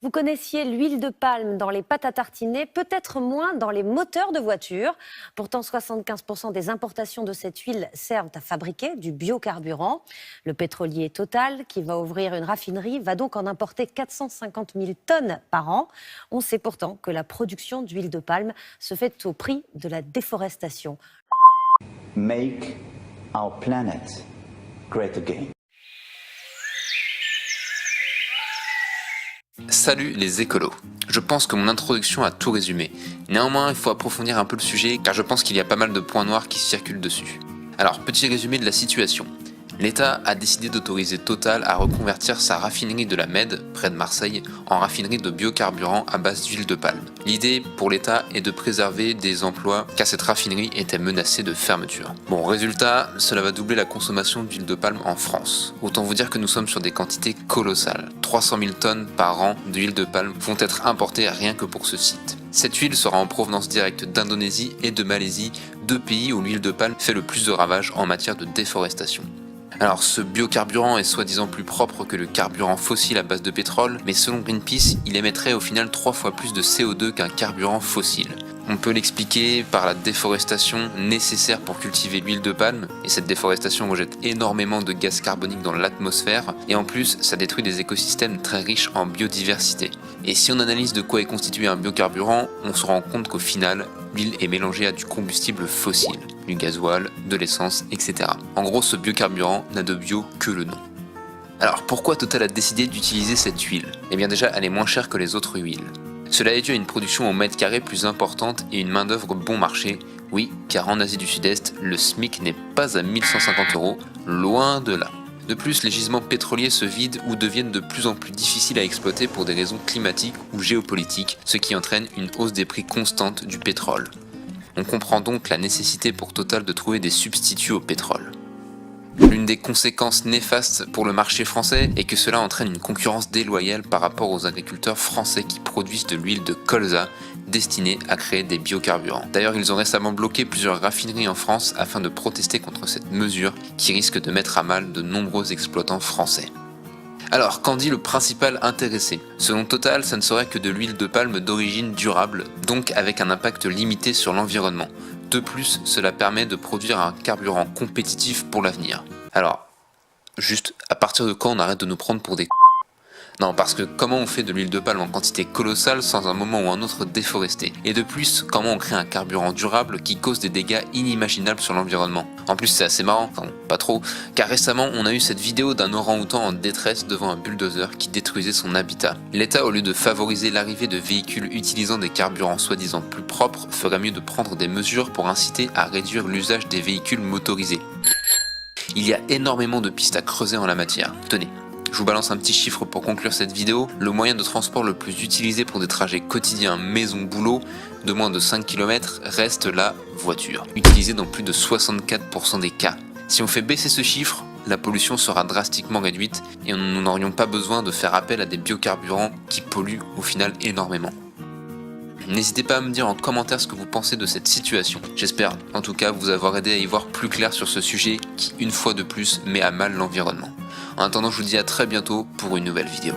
Vous connaissiez l'huile de palme dans les pâtes à tartiner, peut-être moins dans les moteurs de voitures. Pourtant, 75% des importations de cette huile servent à fabriquer du biocarburant. Le pétrolier Total, qui va ouvrir une raffinerie, va donc en importer 450 000 tonnes par an. On sait pourtant que la production d'huile de palme se fait au prix de la déforestation. Make our planet great again. Salut les écolos. Je pense que mon introduction a tout résumé. Néanmoins, il faut approfondir un peu le sujet car je pense qu'il y a pas mal de points noirs qui circulent dessus. Alors, petit résumé de la situation. L'État a décidé d'autoriser Total à reconvertir sa raffinerie de la Mède, près de Marseille, en raffinerie de biocarburant à base d'huile de palme. L'idée pour l'État est de préserver des emplois car cette raffinerie était menacée de fermeture. Bon, résultat, cela va doubler la consommation d'huile de palme en France. Autant vous dire que nous sommes sur des quantités colossales. 300 000 tonnes par an d'huile de palme vont être importées rien que pour ce site. Cette huile sera en provenance directe d'Indonésie et de Malaisie, deux pays où l'huile de palme fait le plus de ravages en matière de déforestation. Alors ce biocarburant est soi-disant plus propre que le carburant fossile à base de pétrole, mais selon Greenpeace, il émettrait au final 3 fois plus de CO2 qu'un carburant fossile. On peut l'expliquer par la déforestation nécessaire pour cultiver l'huile de palme, et cette déforestation rejette énormément de gaz carbonique dans l'atmosphère, et en plus ça détruit des écosystèmes très riches en biodiversité. Et si on analyse de quoi est constitué un biocarburant, on se rend compte qu'au final, l'huile est mélangée à du combustible fossile, du gasoil, de l'essence, etc. En gros, ce biocarburant n'a de bio que le nom. Alors pourquoi Total a décidé d'utiliser cette huile ? Eh bien déjà, elle est moins chère que les autres huiles. Cela est dû à une production au mètre carré plus importante et une main d'œuvre bon marché. Oui, car en Asie du Sud-Est, le SMIC n'est pas à 1150 €, loin de là. De plus, les gisements pétroliers se vident ou deviennent de plus en plus difficiles à exploiter pour des raisons climatiques ou géopolitiques, ce qui entraîne une hausse des prix constante du pétrole. On comprend donc la nécessité pour Total de trouver des substituts au pétrole. L'une des conséquences néfastes pour le marché français est que cela entraîne une concurrence déloyale par rapport aux agriculteurs français qui produisent de l'huile de colza destinée à créer des biocarburants. D'ailleurs, ils ont récemment bloqué plusieurs raffineries en France afin de protester contre cette mesure qui risque de mettre à mal de nombreux exploitants français. Alors, qu'en dit le principal intéressé ? Selon Total, ça ne serait que de l'huile de palme d'origine durable, donc avec un impact limité sur l'environnement. De plus, cela permet de produire un carburant compétitif pour l'avenir. Alors, juste, à partir de quand on arrête de nous prendre pour des Non, parce que comment on fait de l'huile de palme en quantité colossale sans un moment ou un autre déforester ? Et de plus, comment on crée un carburant durable qui cause des dégâts inimaginables sur l'environnement ? En plus, c'est assez marrant, enfin pas trop, car récemment on a eu cette vidéo d'un orang-outan en détresse devant un bulldozer qui détruisait son habitat. L'État, au lieu de favoriser l'arrivée de véhicules utilisant des carburants soi-disant plus propres, ferait mieux de prendre des mesures pour inciter à réduire l'usage des véhicules motorisés. Il y a énormément de pistes à creuser en la matière. Tenez. Je vous balance un petit chiffre pour conclure cette vidéo. Le moyen de transport le plus utilisé pour des trajets quotidiens maison-boulot de moins de 5 km reste la voiture, utilisée dans plus de 64% des cas. Si on fait baisser ce chiffre, la pollution sera drastiquement réduite et nous n'aurions pas besoin de faire appel à des biocarburants qui polluent au final énormément. N'hésitez pas à me dire en commentaire ce que vous pensez de cette situation. J'espère en tout cas vous avoir aidé à y voir plus clair sur ce sujet qui, une fois de plus, met à mal l'environnement. En attendant, je vous dis à très bientôt pour une nouvelle vidéo.